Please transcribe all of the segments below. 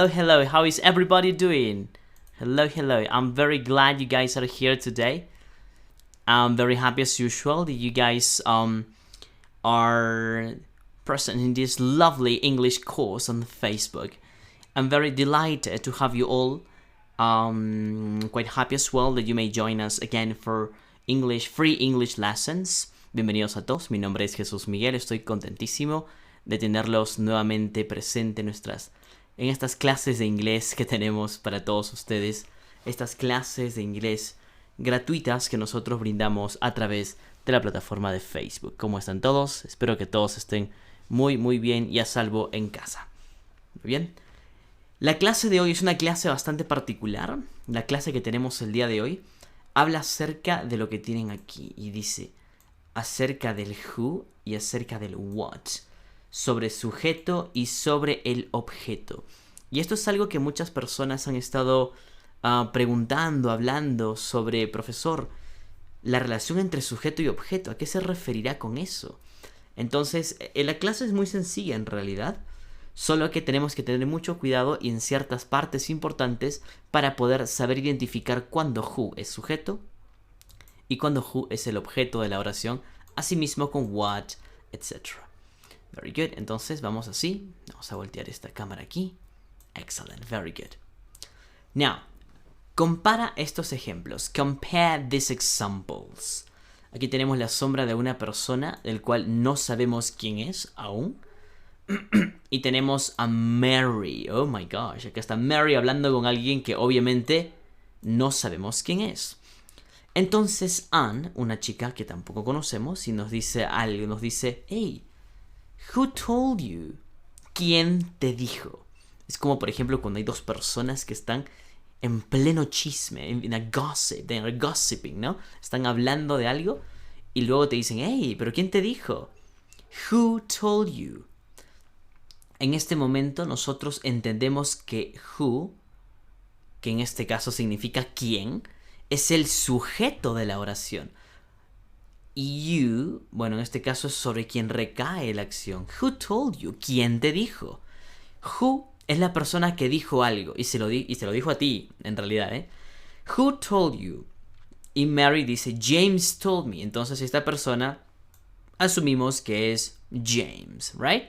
Hello, hello. How is everybody doing? Hello, hello. I'm very glad you guys are here today. I'm very happy as usual that you guys are present in this lovely English course on Facebook. I'm very delighted to have you all. Quite happy as well that you may join us again for free English lessons. Bienvenidos a todos. Mi nombre es Jesús Miguel. Estoy contentísimo de tenerlos nuevamente presente en estas clases de inglés que tenemos para todos ustedes. Estas clases de inglés gratuitas que nosotros brindamos a través de la plataforma de Facebook. ¿Cómo están todos? Espero que todos estén muy bien y a salvo en casa. Muy bien. La clase de hoy es una clase bastante particular. La clase que tenemos el día de hoy habla acerca de lo que tienen aquí y dice acerca del who y acerca del what, sobre sujeto y sobre el objeto. Y esto es algo que muchas personas han estado preguntando, hablando sobre, profesor, la relación entre sujeto y objeto. ¿A qué se referirá con eso? Entonces, la clase es muy sencilla en realidad, solo que tenemos que tener mucho cuidado y en ciertas partes importantes para poder saber identificar cuándo who es sujeto y cuándo who es el objeto de la oración, asimismo con what, etc. Very good. Entonces vamos así. Vamos a voltear esta cámara aquí. Excellent. Very good. Now, compara estos ejemplos. Compare these examples. Aquí tenemos la sombra de una persona del cual no sabemos quién es aún. Y tenemos a Mary. Oh my gosh. Acá está Mary hablando con alguien que obviamente no sabemos quién es. Entonces Anne, una chica que tampoco conocemos, y nos dice algo. Nos dice, hey, who told you? ¿Quién te dijo? Es como, por ejemplo, cuando hay dos personas que están en pleno chisme, en a gossip, they're gossiping, ¿no? Están hablando de algo y luego te dicen, hey, ¿pero quién te dijo? Who told you? En este momento nosotros entendemos que who, que en este caso significa quién, es el sujeto de la oración. Y you, bueno, en este caso es sobre quien recae la acción. Who told you? ¿Quién te dijo? Who es la persona que dijo algo y se lo dijo a ti, en realidad, ¿eh? Who told you? Y Mary dice, James told me. Entonces esta persona asumimos que es James, right?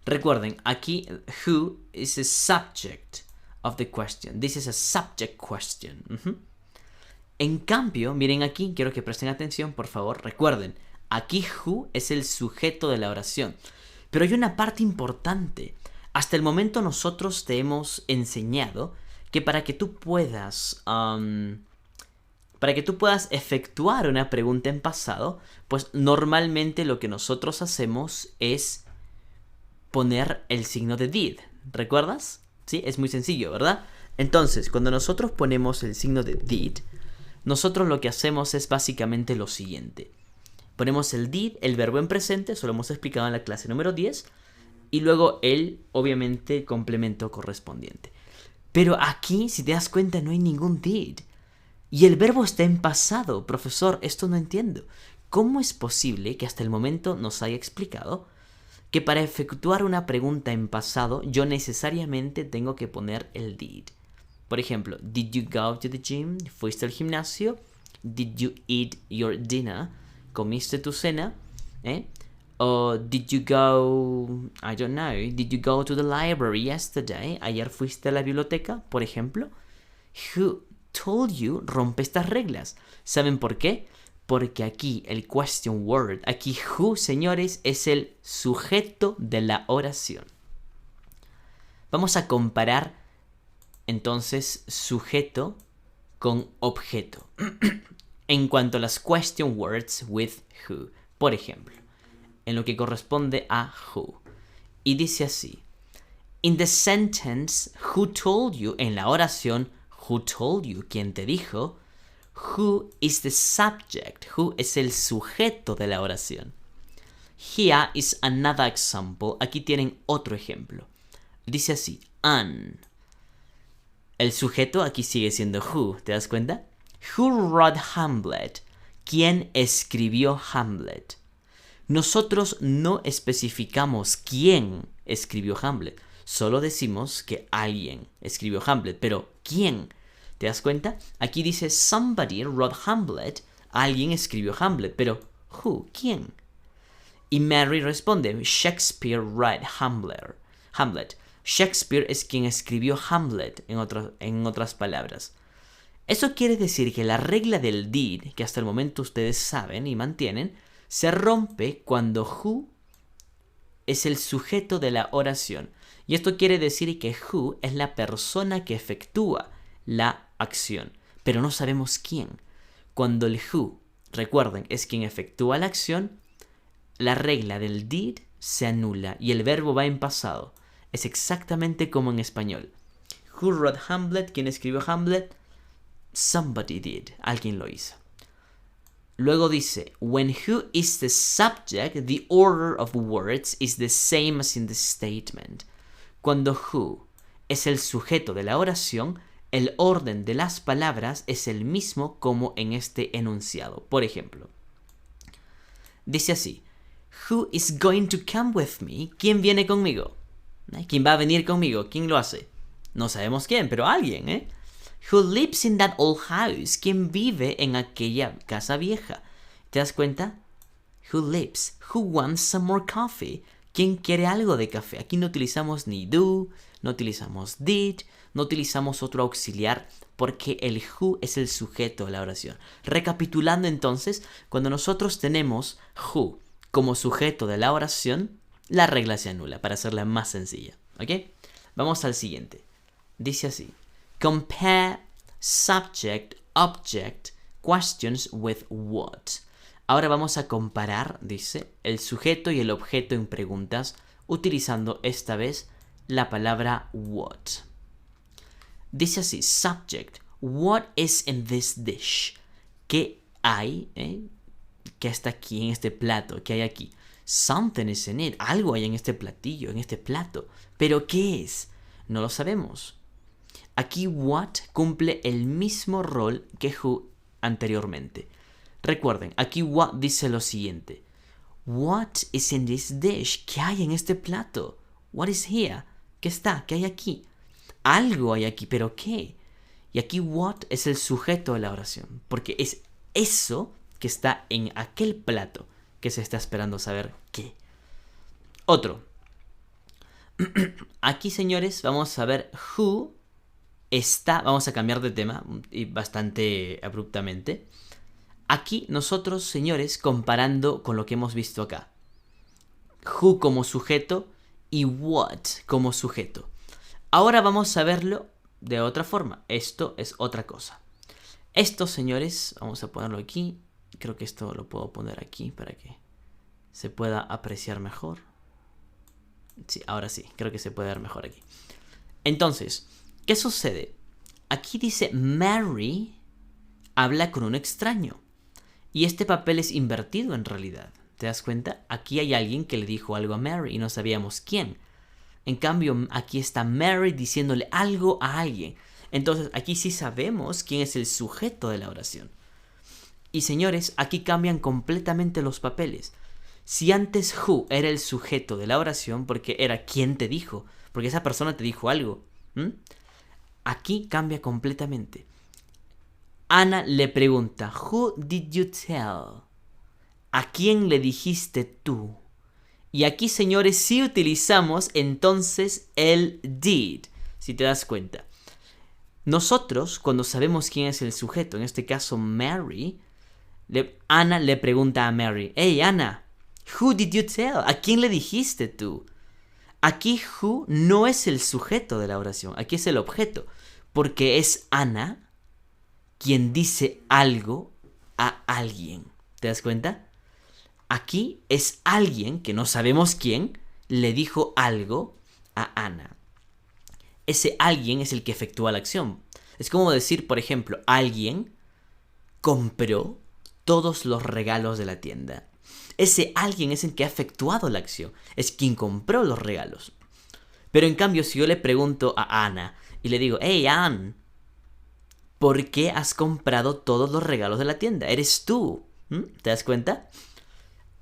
Recuerden, aquí who is a subject of the question. This is a subject question. En cambio, miren aquí, quiero que presten atención, por favor. Recuerden, aquí who es el sujeto de la oración. Pero hay una parte importante. Hasta el momento nosotros te hemos enseñado que para que tú puedas efectuar una pregunta en pasado, pues normalmente lo que nosotros hacemos es poner el signo de did. ¿Recuerdas? Sí, es muy sencillo, ¿verdad? Entonces, cuando nosotros ponemos el signo de did, nosotros lo que hacemos es básicamente lo siguiente. Ponemos el did, el verbo en presente, eso lo hemos explicado en la clase número 10, y luego el, obviamente, complemento correspondiente. Pero aquí, si te das cuenta, no hay ningún did. Y el verbo está en pasado. Profesor, esto no entiendo. ¿Cómo es posible que hasta el momento nos haya explicado que para efectuar una pregunta en pasado yo necesariamente tengo que poner el did? Por ejemplo, did you go to the gym? ¿Fuiste al gimnasio? Did you eat your dinner? ¿Comiste tu cena? O did you go, I don't know, did you go to the library yesterday? ¿Ayer fuiste a la biblioteca, por ejemplo? Who told you rompe estas reglas. ¿Saben por qué? Porque aquí el question word, aquí who, señores, es el sujeto de la oración. Vamos a comparar entonces sujeto con objeto en cuanto a las question words with who. Por ejemplo, en lo que corresponde a who. Y dice así: in the sentence who told you, en la oración who told you, ¿quién te dijo? Who is the subject. Who es el sujeto de la oración. Here is another example. Aquí tienen otro ejemplo. Dice así: Anne. El sujeto aquí sigue siendo who. ¿Te das cuenta? Who wrote Hamlet? ¿Quién escribió Hamlet? Nosotros no especificamos quién escribió Hamlet. Solo decimos que alguien escribió Hamlet, pero ¿quién? ¿Te das cuenta? Aquí dice somebody wrote Hamlet, alguien escribió Hamlet, pero who? ¿Quién? Y Mary responde, Shakespeare wrote Hamlet. Shakespeare es quien escribió Hamlet, en otras palabras. Eso quiere decir que la regla del did, que hasta el momento ustedes saben y mantienen, se rompe cuando who es el sujeto de la oración. Y esto quiere decir que who es la persona que efectúa la acción, pero no sabemos quién. Cuando el who, recuerden, es quien efectúa la acción, la regla del did se anula y el verbo va en pasado. Es exactamente como en español. Who wrote Hamlet? ¿Quién escribió Hamlet? Somebody did. Alguien lo hizo. Luego dice, when who is the subject, the order of words is the same as in the statement. Cuando who es el sujeto de la oración, el orden de las palabras es el mismo como en este enunciado. Por ejemplo, dice así, who is going to come with me? ¿Quién viene conmigo? ¿Quién va a venir conmigo? ¿Quién lo hace? No sabemos quién, pero alguien, ¿eh? Who lives in that old house? ¿Quién vive en aquella casa vieja? ¿Te das cuenta? Who lives? Who wants some more coffee? ¿Quién quiere algo de café? Aquí no utilizamos ni do, no utilizamos did, no utilizamos otro auxiliar porque el who es el sujeto de la oración. Recapitulando entonces, cuando nosotros tenemos who como sujeto de la oración, la regla se anula para hacerla más sencilla. ¿Ok? Vamos al siguiente. Dice así. Compare subject, object, questions with what. Ahora vamos a comparar, dice, el sujeto y el objeto en preguntas, utilizando esta vez la palabra what. Dice así, subject, what is in this dish? ¿Qué hay? ¿Qué está aquí en este plato? ¿Qué hay aquí? Something is in it. Algo hay en este platillo, en este plato. ¿Pero qué es? No lo sabemos. Aquí what cumple el mismo rol que who anteriormente. Recuerden, aquí what dice lo siguiente. What is in this dish? ¿Qué hay en este plato? What is here? ¿Qué está? ¿Qué hay aquí? Algo hay aquí, ¿pero qué? Y aquí what es el sujeto de la oración, porque es eso que está en aquel plato que se está esperando saber qué. Otro. Aquí, señores, vamos a ver who está. Vamos a cambiar de tema y bastante abruptamente. Aquí nosotros, señores, comparando con lo que hemos visto acá. Who como sujeto y what como sujeto. Ahora vamos a verlo de otra forma. Esto es otra cosa. Esto, señores, vamos a ponerlo aquí. Creo que esto lo puedo poner aquí para que se pueda apreciar mejor. Sí, ahora sí, creo que se puede ver mejor aquí. Entonces, ¿qué sucede? Aquí dice Mary habla con un extraño. Y este papel es invertido en realidad. ¿Te das cuenta? Aquí hay alguien que le dijo algo a Mary y no sabíamos quién. En cambio, aquí está Mary diciéndole algo a alguien. Entonces, aquí sí sabemos quién es el sujeto de la oración. Y señores, aquí cambian completamente los papeles. Si antes who era el sujeto de la oración, porque era quien te dijo, porque esa persona te dijo algo, aquí cambia completamente. Ana le pregunta, who did you tell? ¿A quién le dijiste tú? Y aquí, señores, sí utilizamos entonces el did, si te das cuenta. Nosotros, cuando sabemos quién es el sujeto, en este caso Mary, Ana le pregunta a Mary, hey Ana, who did you tell? ¿A quién le dijiste tú? Aquí who no es el sujeto de la oración, aquí es el objeto, porque es Ana quien dice algo a alguien. ¿Te das cuenta? Aquí es alguien, que no sabemos quién, le dijo algo a Ana. Ese alguien es el que efectúa la acción. Es como decir, por ejemplo, alguien compró todos los regalos de la tienda. Ese alguien es el que ha efectuado la acción. Es quien compró los regalos. Pero en cambio, si yo le pregunto a Ana y le digo, hey, Ann, ¿por qué has comprado todos los regalos de la tienda? Eres tú. ¿Te das cuenta?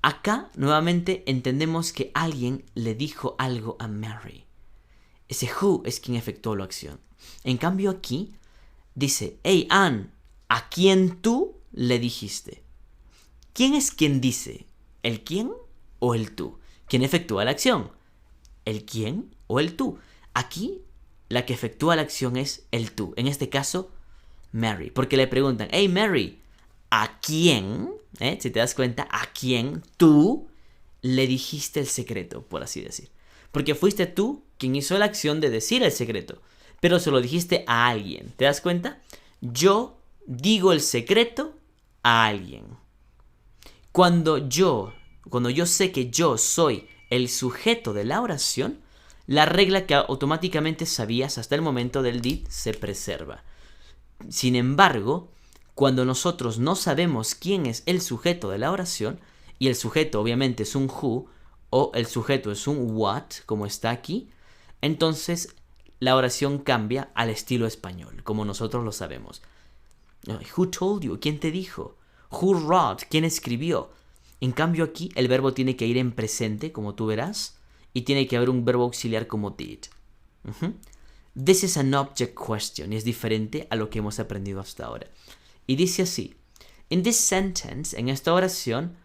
Acá, nuevamente, entendemos que alguien le dijo algo a Mary. Ese who es quien efectuó la acción. En cambio aquí dice, hey Anne, ¿a quién tú le dijiste? ¿Quién es quien dice? ¿El quién o el tú? ¿Quién efectúa la acción? ¿El quién o el tú? Aquí la que efectúa la acción es el tú. En este caso, Mary. Porque le preguntan, hey Mary, ¿a quién? Si te das cuenta, ¿a quién tú le dijiste el secreto, por así decir? Porque fuiste tú quien hizo la acción de decir el secreto, pero se lo dijiste a alguien. ¿Te das cuenta? Yo digo el secreto a alguien. Cuando yo sé que yo soy el sujeto de la oración, la regla que automáticamente sabías hasta el momento del did se preserva. Sin embargo, cuando nosotros no sabemos quién es el sujeto de la oración, y el sujeto obviamente es un who, o el sujeto es un what, como está aquí, entonces la oración cambia al estilo español, como nosotros lo sabemos. Who told you? ¿Quién te dijo? Who wrote? ¿Quién escribió? En cambio aquí el verbo tiene que ir en presente, como tú verás, y tiene que haber un verbo auxiliar como did. This is an object question, y es diferente a lo que hemos aprendido hasta ahora. Y dice así, in this sentence, en esta oración,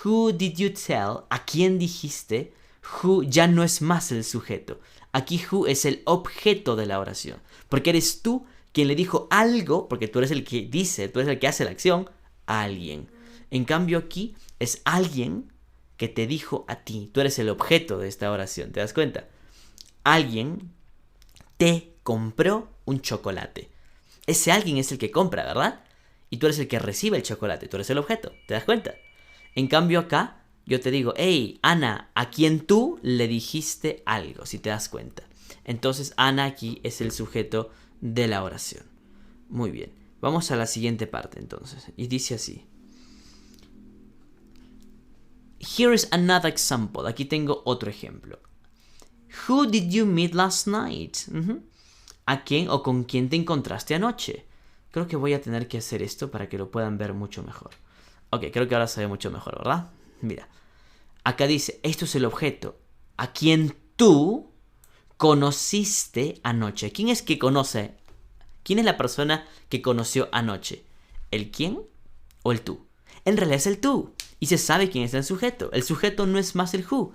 who did you tell? ¿A quién dijiste? Who ya no es más el sujeto. Aquí who es el objeto de la oración, porque eres tú quien le dijo algo, porque tú eres el que dice, tú eres el que hace la acción, a alguien. En cambio aquí es alguien que te dijo a ti. Tú eres el objeto de esta oración, ¿te das cuenta? Alguien te compró un chocolate. Ese alguien es el que compra, ¿verdad? Y tú eres el que recibe el chocolate, tú eres el objeto, ¿te das cuenta? En cambio acá, yo te digo, hey, Ana, ¿a quién tú le dijiste algo? Si te das cuenta. Entonces, Ana aquí es el sujeto de la oración. Muy bien. Vamos a la siguiente parte, entonces. Y dice así. Here is another example. Aquí tengo otro ejemplo. Who did you meet last night? ¿A quién o con quién te encontraste anoche? Creo que voy a tener que hacer esto para que lo puedan ver mucho mejor. Ok, creo que ahora se ve mucho mejor, ¿verdad? Mira, acá dice, esto es el objeto. ¿A quién tú conociste anoche? ¿Quién es que conoce? ¿Quién es la persona que conoció anoche? ¿El quién o el tú? En realidad es el tú. Y se sabe quién es el sujeto. El sujeto no es más el who.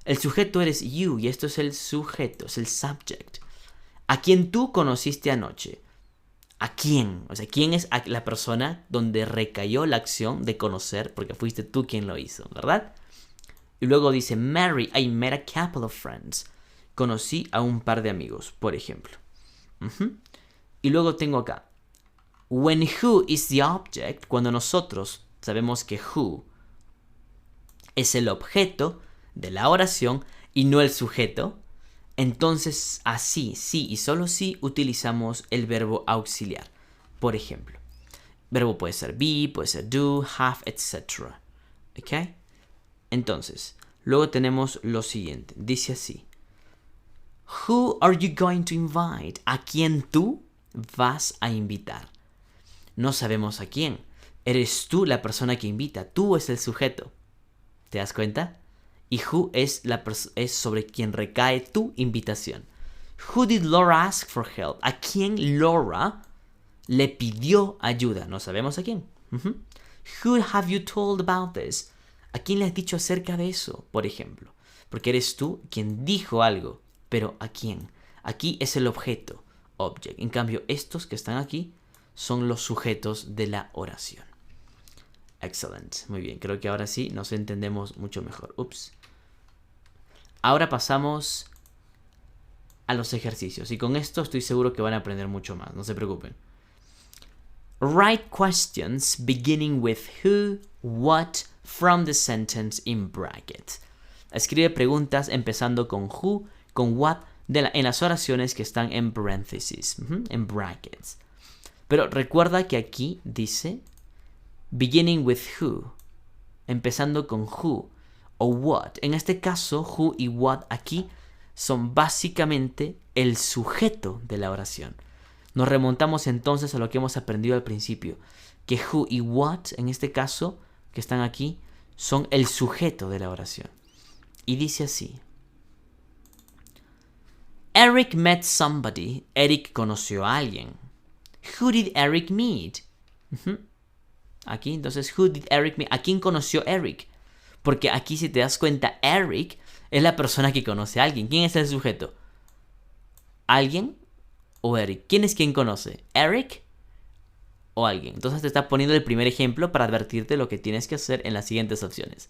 El sujeto eres you y esto es el sujeto, es el subject. ¿A quién tú conociste anoche? ¿A quién? O sea, ¿quién es la persona donde recayó la acción de conocer? Porque fuiste tú quien lo hizo, ¿verdad? Y luego dice, Mary, I met a couple of friends. Conocí a un par de amigos, por ejemplo. Y luego tengo acá, when who is the object, cuando nosotros sabemos que who es el objeto de la oración y no el sujeto, entonces así, sí y solo sí utilizamos el verbo auxiliar. Por ejemplo, verbo puede ser be, puede ser do, have, etc. ¿Ok? Entonces, luego tenemos lo siguiente. Dice así. Who are you going to invite? ¿A quién tú vas a invitar? No sabemos a quién. Eres tú la persona que invita. Tú es el sujeto. ¿Te das cuenta? Y who es sobre quien recae tu invitación. Who did Laura ask for help? ¿A quién Laura le pidió ayuda? No sabemos a quién. Who have you told about this? ¿A quién le has dicho acerca de eso, por ejemplo? Porque eres tú quien dijo algo. Pero ¿a quién? Aquí es el objeto, object. En cambio, estos que están aquí son los sujetos de la oración. Excellent. Muy bien, creo que ahora sí nos entendemos mucho mejor. Ups. Ahora pasamos a los ejercicios. Y con esto estoy seguro que van a aprender mucho más. No se preocupen. Write questions beginning with who, what, from the sentence in brackets. Escribe preguntas empezando con who, con what, en las oraciones que están en paréntesis, en brackets. Pero recuerda que aquí dice beginning with who, empezando con who o what. En este caso, who y what aquí son básicamente el sujeto de la oración. Nos remontamos entonces a lo que hemos aprendido al principio, que who y what, en este caso, que están aquí, son el sujeto de la oración. Y dice así. Eric met somebody. Eric conoció a alguien. Who did Eric meet? Aquí, entonces, who did Eric meet? ¿A quién conoció Eric? Porque aquí, si te das cuenta, Eric es la persona que conoce a alguien. ¿Quién es el sujeto? ¿Alguien o Eric? ¿Quién es quien conoce? ¿Eric o alguien? Entonces te está poniendo el primer ejemplo para advertirte lo que tienes que hacer en las siguientes opciones.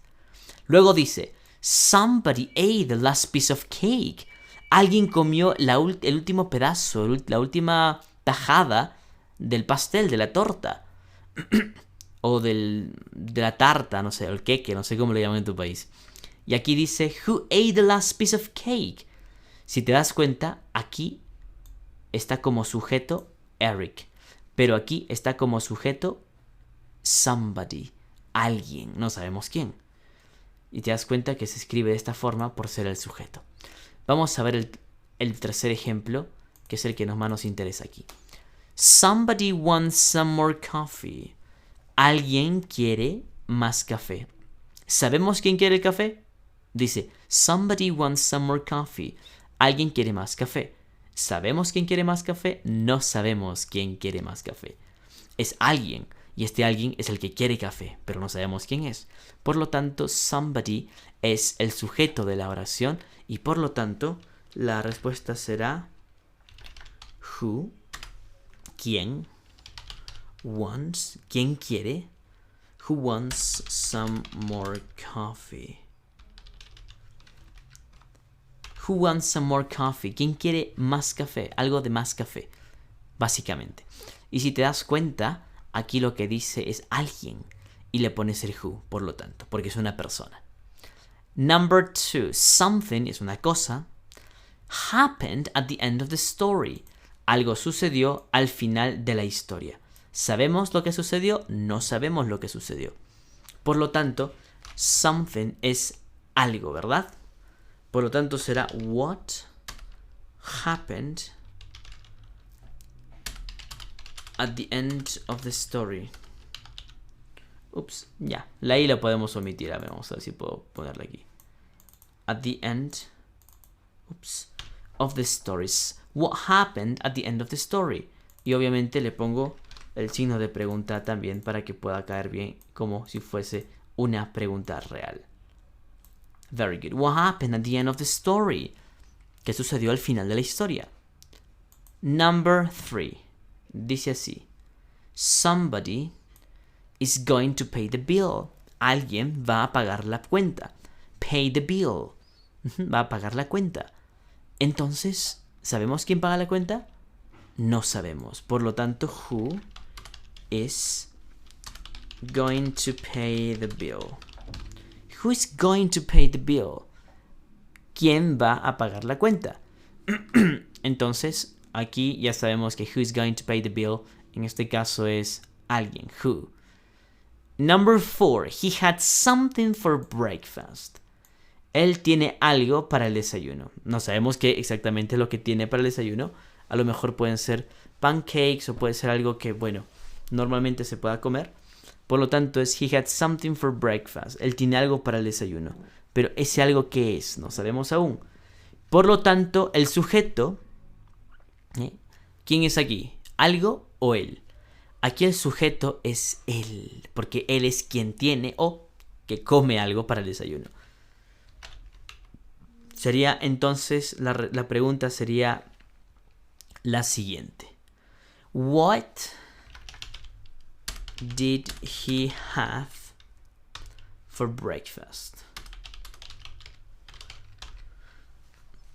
Luego dice, somebody ate the last piece of cake. Alguien comió el último pedazo, la última tajada del pastel, de la torta. O de la tarta, no sé, el queque, no sé cómo lo llaman en tu país. Y aquí dice, who ate the last piece of cake? Si te das cuenta, aquí está como sujeto Eric. Pero aquí está como sujeto somebody, alguien, no sabemos quién. Y te das cuenta que se escribe de esta forma por ser el sujeto. Vamos a ver el tercer ejemplo, que es el que más nos interesa aquí. Somebody wants some more coffee. Alguien quiere más café. ¿Sabemos quién quiere el café? Dice, somebody wants some more coffee. Alguien quiere más café. ¿Sabemos quién quiere más café? No sabemos quién quiere más café. Es alguien, y este alguien es el que quiere café, pero no sabemos quién es. Por lo tanto, somebody es el sujeto de la oración, y por lo tanto, la respuesta será who, quién, wants, quién quiere, who wants some more coffee. Who wants some more coffee? ¿Quién quiere más café? Algo de más café, básicamente. Y si te das cuenta, aquí lo que dice es alguien y le pones el who, por lo tanto, porque es una persona. Number 2, something es una cosa. Happened at the end of the story. Algo sucedió al final de la historia. ¿Sabemos lo que sucedió? No sabemos lo que sucedió. Por lo tanto, something es algo, ¿verdad? Por lo tanto será what happened at the end of the story. Ups, ya. La I la podemos omitir. A ver, vamos a ver si puedo ponerla aquí. At the end of the stories. What happened at the end of the story? Y obviamente le pongo el signo de pregunta también para que pueda caer bien como si fuese una pregunta real. Very good. What happened at the end of the story? ¿Qué sucedió al final de la historia? Number 3. Dice así. Somebody is going to pay the bill. Alguien va a pagar la cuenta. Pay the bill. Va a pagar la cuenta. Entonces, ¿sabemos quién paga la cuenta? No sabemos. Por lo tanto, who is going to pay the bill? Who is going to pay the bill? ¿Quién va a pagar la cuenta? Entonces, aquí ya sabemos que who is going to pay the bill, en este caso es alguien, who. Number 4, he had something for breakfast. Él tiene algo para el desayuno. No sabemos qué exactamente es lo que tiene para el desayuno. A lo mejor pueden ser pancakes o puede ser algo que, bueno, normalmente se pueda comer. Por lo tanto, es he had something for breakfast. Él tiene algo para el desayuno. Pero ese algo ¿qué es? No sabemos aún. Por lo tanto, el sujeto... ¿Quién es aquí? ¿Algo o él? Aquí el sujeto es él. Porque él es quien tiene o que come algo para el desayuno. Sería entonces, la pregunta sería la siguiente. What did he have for breakfast?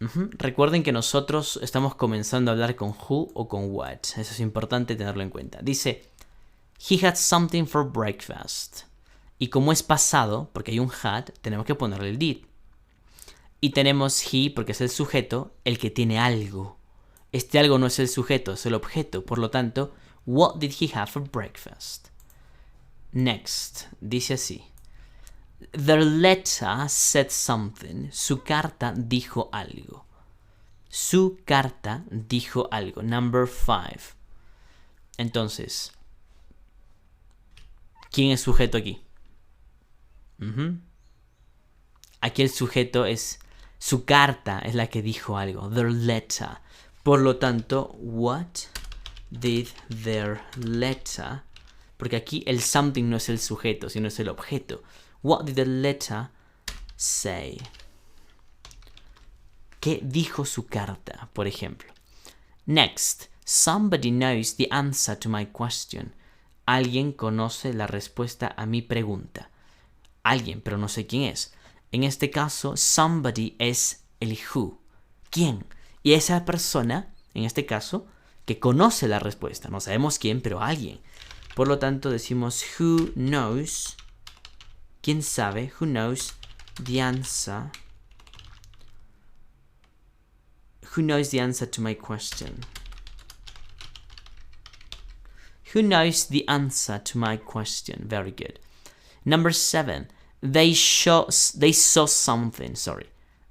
Recuerden que nosotros estamos comenzando a hablar con who o con what. Eso es importante tenerlo en cuenta. Dice, he had something for breakfast. Y como es pasado, porque hay un had, tenemos que ponerle el did. Y tenemos he, porque es el sujeto, el que tiene algo. Este algo no es el sujeto, es el objeto. Por lo tanto, what did he have for breakfast? Next, dice así. Their letter said something. Su carta dijo algo. Su carta dijo algo. Number 5. Entonces, ¿quién es sujeto aquí? Aquí el sujeto es Su carta es la que dijo algo. Their letter. Por lo tanto, what did their letter... Porque aquí el something no es el sujeto, sino es el objeto. What did the letter say? ¿Qué dijo su carta, por ejemplo? Next, somebody knows the answer to my question. Alguien conoce la respuesta a mi pregunta. Alguien, pero no sé quién es. En este caso, somebody es el who. ¿Quién? Y esa persona, en este caso, que conoce la respuesta. No sabemos quién, pero alguien. Por lo tanto, decimos who knows. ¿Quién sabe? Who knows the answer? Who knows the answer to my question? Who knows the answer to my question? Very good. Number 7. They saw something. Sorry.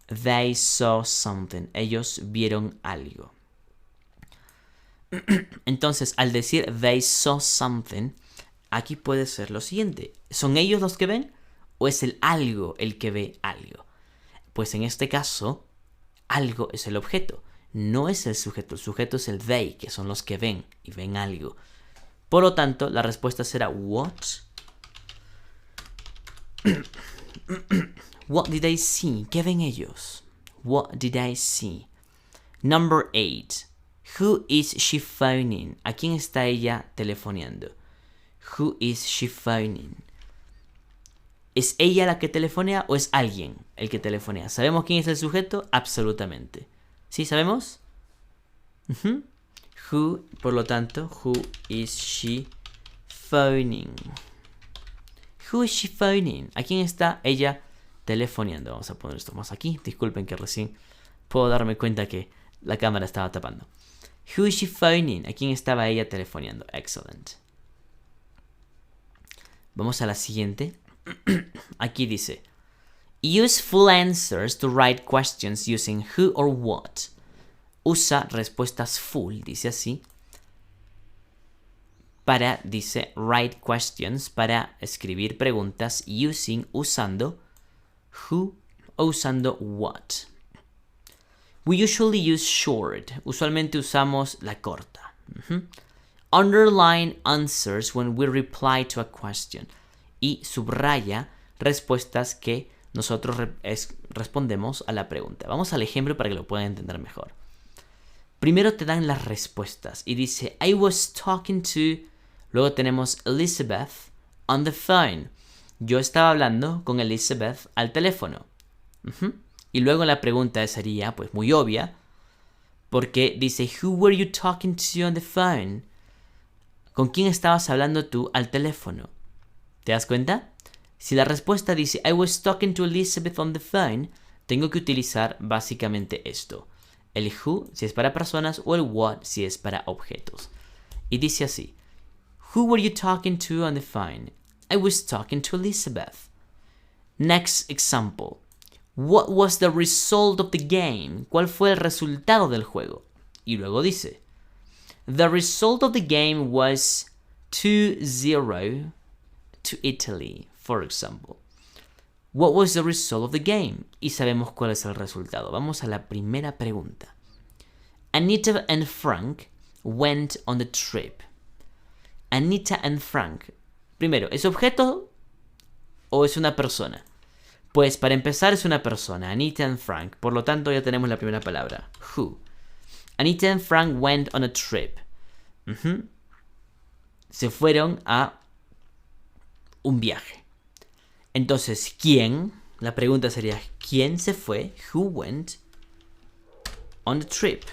They saw something. Ellos vieron algo. Entonces, al decir they saw something, aquí puede ser lo siguiente. ¿Son ellos los que ven? ¿O es el algo el que ve algo? Pues en este caso, algo es el objeto. No es el sujeto. El sujeto es el they, que son los que ven y ven algo. Por lo tanto, la respuesta será what? What did I see? ¿Qué ven ellos? What did I see? Number 8. Who is she phoning? ¿A quién está ella telefoneando? Who is she phoning? ¿Es ella la que telefonea o es alguien el que telefonea? ¿Sabemos quién es el sujeto? Absolutamente. ¿Sí sabemos? Who, por lo tanto, who is she phoning? Who is she phoning? ¿A quién está ella telefoneando? Vamos a poner esto más aquí. Disculpen que recién puedo darme cuenta que la cámara estaba tapando. Who is she phoning? ¿A quién estaba ella telefoneando? Excellent. Vamos a la siguiente. Aquí dice, use full answers to write questions using who or what. Usa respuestas full, dice así, para, dice, write questions, para escribir preguntas, usando who o usando what. We usually use short. Usualmente usamos la corta. Underline answers when we reply to a question. Y subraya respuestas que nosotros respondemos a la pregunta. Vamos al ejemplo para que lo puedan entender mejor. Primero te dan las respuestas y dice, I was talking to... Luego tenemos Elizabeth on the phone. Yo estaba hablando con Elizabeth al teléfono. Y luego la pregunta sería, pues muy obvia, porque dice, who were you talking to on the phone? ¿Con quién estabas hablando tú al teléfono? ¿Te das cuenta? Si la respuesta dice, I was talking to Elizabeth on the phone, tengo que utilizar básicamente esto. El who si es para personas o el what si es para objetos. Y dice así, who were you talking to on the phone? I was talking to Elizabeth. Next example. What was the result of the game? ¿Cuál fue el resultado del juego? Y luego dice, the result of the game was 2-0 to Italy, for example. What was the result of the game? Y sabemos cuál es el resultado. Vamos a la primera pregunta. Anita and Frank went on the trip. Anita and Frank. Primero, ¿es objeto o es una persona? Pues para empezar es una persona, Anita and Frank. Por lo tanto ya tenemos la primera palabra, who. Anita and Frank went on a trip. Se fueron a un viaje. Entonces, ¿quién? La pregunta sería, ¿quién se fue? Who went on the trip?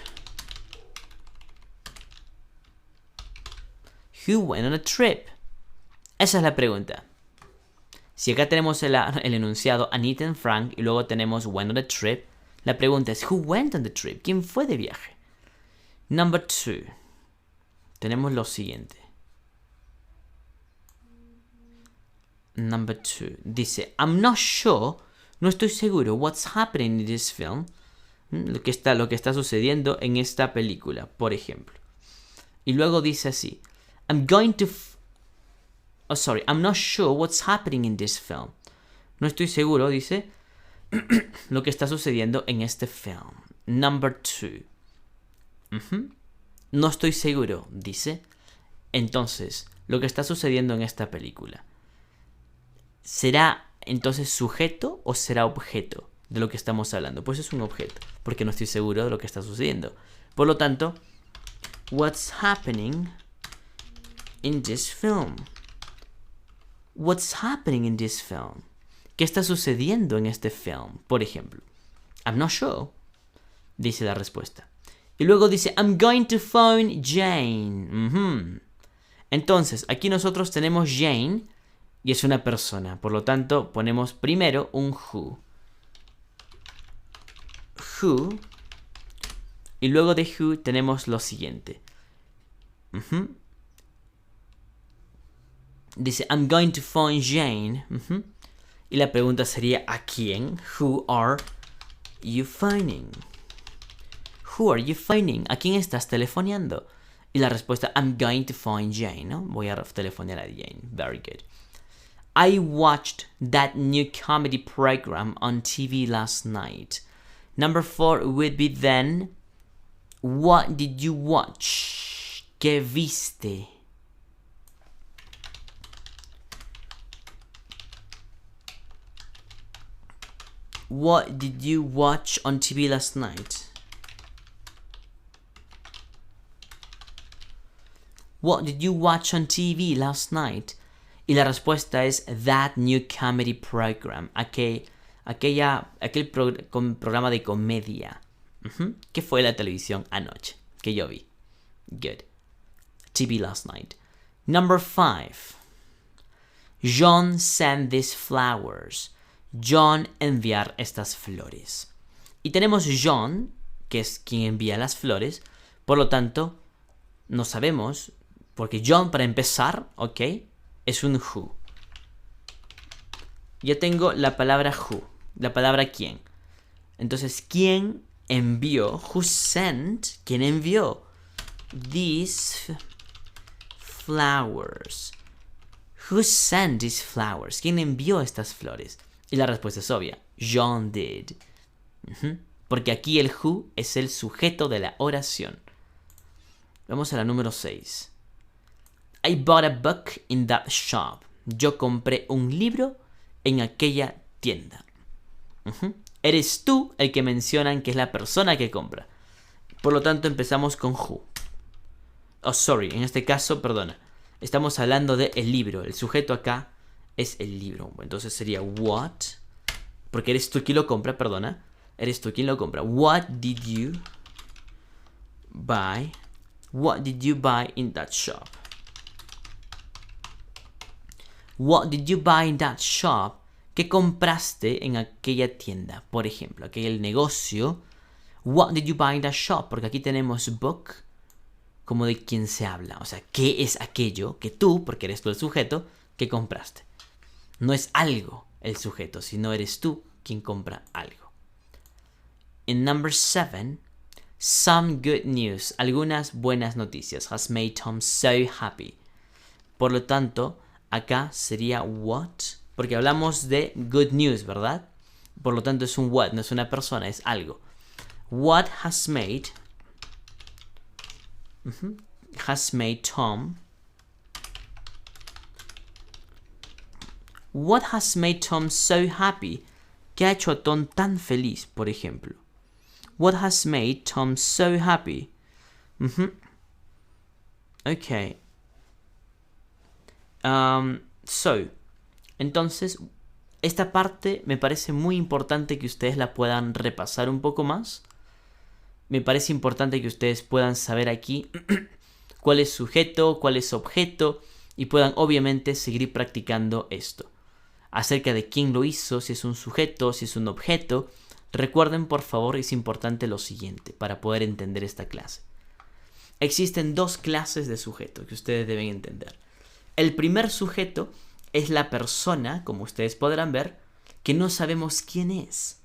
Who went on a trip? Esa es la pregunta. Si acá tenemos el enunciado Anita and Frank y luego tenemos went on a trip, la pregunta es, who went on the trip? ¿Quién fue de viaje? Number 2. Tenemos lo siguiente. Number 2. Dice, I'm not sure, no estoy seguro, what's happening in this film. Lo que está sucediendo en esta película, por ejemplo. Y luego dice así, I'm not sure what's happening in this film. No estoy seguro, dice, lo que está sucediendo en este film. Number 2. No estoy seguro, dice. Entonces, lo que está sucediendo en esta película, ¿será entonces sujeto o será objeto de lo que estamos hablando? Pues es un objeto, porque no estoy seguro de lo que está sucediendo. Por lo tanto, what's happening in this film? What's happening in this film? ¿Qué está sucediendo en este film? Por ejemplo, I'm not sure, dice la respuesta. Y luego dice, I'm going to phone Jane. Entonces, aquí nosotros tenemos Jane y es una persona. Por lo tanto, ponemos primero un who. Who. Y luego de who tenemos lo siguiente. Dice, I'm going to phone Jane. Y la pregunta sería, ¿a quién? Who are you phoning? Who are you phoning? ¿A quién estás telefoneando? Y la respuesta, I'm going to phone Jane, ¿no? Voy a telefonear a Jane. Very good. I watched that new comedy program on TV last night. Number 4 would be then, what did you watch? ¿Qué viste? What did you watch on TV last night? What did you watch on TV last night? Y la respuesta es that new comedy program. Aquel programa de comedia. Que fue la televisión anoche. Que yo vi. Good. TV last night. Number 5. John sent these flowers. John enviar estas flores. Y tenemos John, que es quien envía las flores. Por lo tanto, no sabemos, porque John, para empezar, ¿ok? Es un who. Ya tengo la palabra who, la palabra quién. Entonces, ¿quién envió? Who sent? ¿Quién envió? These flowers. Who sent these flowers? ¿Quién envió estas flores? Y la respuesta es obvia. John did. Porque aquí el who es el sujeto de la oración. Vamos a la número 6. I bought a book in that shop. Yo compré un libro en aquella tienda. Eres tú el que mencionan que es la persona que compra. Por lo tanto, empezamos con who. Oh, sorry. En este caso, perdona. Estamos hablando de el libro. El sujeto acá es el libro. Entonces sería what. Porque eres tú quien lo compra, perdona. Eres tú quien lo compra. What did you buy? What did you buy in that shop? What did you buy in that shop? ¿Qué compraste en aquella tienda? Por ejemplo, aquel negocio. What did you buy in that shop? Porque aquí tenemos book como de quien se habla. O sea, ¿qué es aquello que tú, porque eres tú el sujeto, que compraste? No es algo el sujeto, sino eres tú quien compra algo. In number 7, some good news. Algunas buenas noticias has made Tom so happy. Por lo tanto, acá sería what, porque hablamos de good news, ¿verdad? Por lo tanto es un what, no es una persona, es algo. What has made Tom. What has made Tom so happy? ¿Qué ha hecho a Tom tan feliz, por ejemplo? What has made Tom so happy? Ok. Entonces, esta parte me parece muy importante que ustedes la puedan repasar un poco más. Me parece importante que ustedes puedan saber aquí cuál es sujeto, cuál es objeto y puedan obviamente seguir practicando esto. Acerca de quién lo hizo, si es un sujeto, si es un objeto. Recuerden, por favor, es importante lo siguiente para poder entender esta clase. Existen dos clases de sujeto que ustedes deben entender. El primer sujeto es la persona, como ustedes podrán ver, que no sabemos quién es.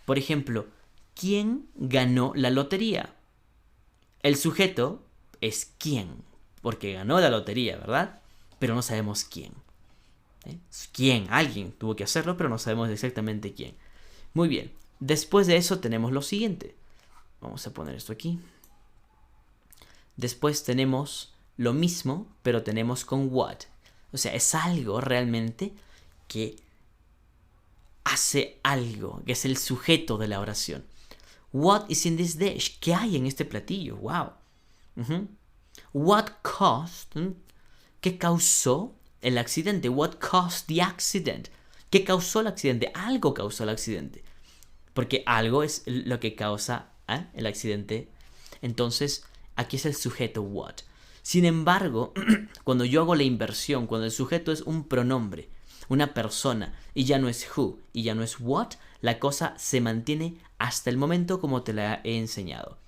Por ejemplo, ¿quién ganó la lotería? El sujeto es quién, porque ganó la lotería, ¿verdad? Pero no sabemos quién. ¿Quién? Alguien tuvo que hacerlo, pero no sabemos exactamente quién. Muy bien. Después de eso tenemos lo siguiente. Vamos a poner esto aquí. Después tenemos lo mismo, pero tenemos con what. O sea, es algo realmente que hace algo, que es el sujeto de la oración. What is in this dish? ¿Qué hay en este platillo? Wow. What caused? ¿Qué causó el accidente? What caused the accident? ¿Qué causó el accidente? Algo causó el accidente. Porque algo es lo que causa el accidente. Entonces, aquí es el sujeto what. Sin embargo, cuando yo hago la inversión, cuando el sujeto es un pronombre, una persona, y ya no es who, y ya no es what, la cosa se mantiene hasta el momento como te la he enseñado.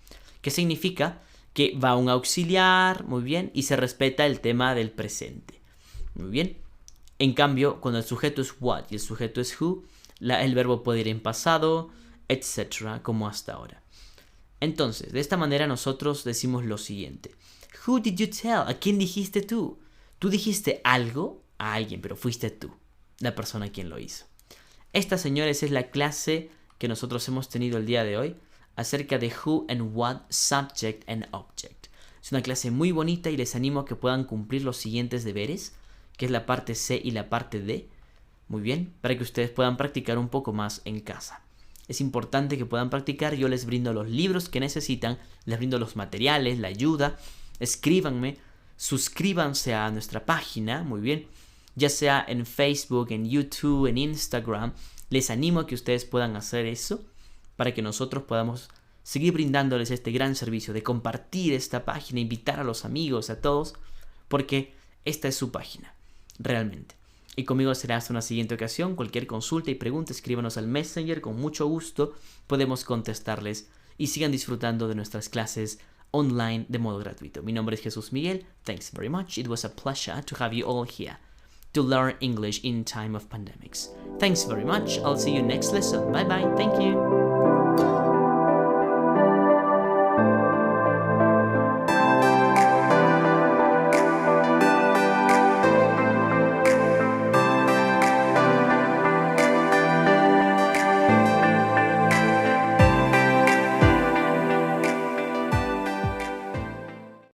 ¿Qué significa? Que va un auxiliar, muy bien, y se respeta el tema del presente. Muy bien. En cambio, cuando el sujeto es what y el sujeto es who, el verbo puede ir en pasado, etcétera, como hasta ahora. Entonces, de esta manera nosotros decimos lo siguiente. Who did you tell? ¿A quién dijiste tú? Tú dijiste algo a alguien, pero fuiste tú, la persona quien lo hizo. Esta, señores, es la clase que nosotros hemos tenido el día de hoy acerca de who and what, subject and object. Es una clase muy bonita y les animo a que puedan cumplir los siguientes deberes, que es la parte C y la parte D, muy bien, para que ustedes puedan practicar un poco más en casa. Es importante que puedan practicar, yo les brindo los libros que necesitan, les brindo los materiales, la ayuda, escríbanme, suscríbanse a nuestra página, muy bien, ya sea en Facebook, en YouTube, en Instagram, les animo a que ustedes puedan hacer eso para que nosotros podamos seguir brindándoles este gran servicio de compartir esta página, invitar a los amigos, a todos, porque esta es su página, realmente. Y conmigo será hasta una siguiente ocasión. Cualquier consulta y pregunta, escríbanos al Messenger, con mucho gusto podemos contestarles y sigan disfrutando de nuestras clases online de modo gratuito. Mi nombre es Jesús Miguel. Thanks very much. It was a pleasure to have you all here to learn English in time of pandemics. Thanks very much. I'll see you next lesson. Bye bye. Thank you.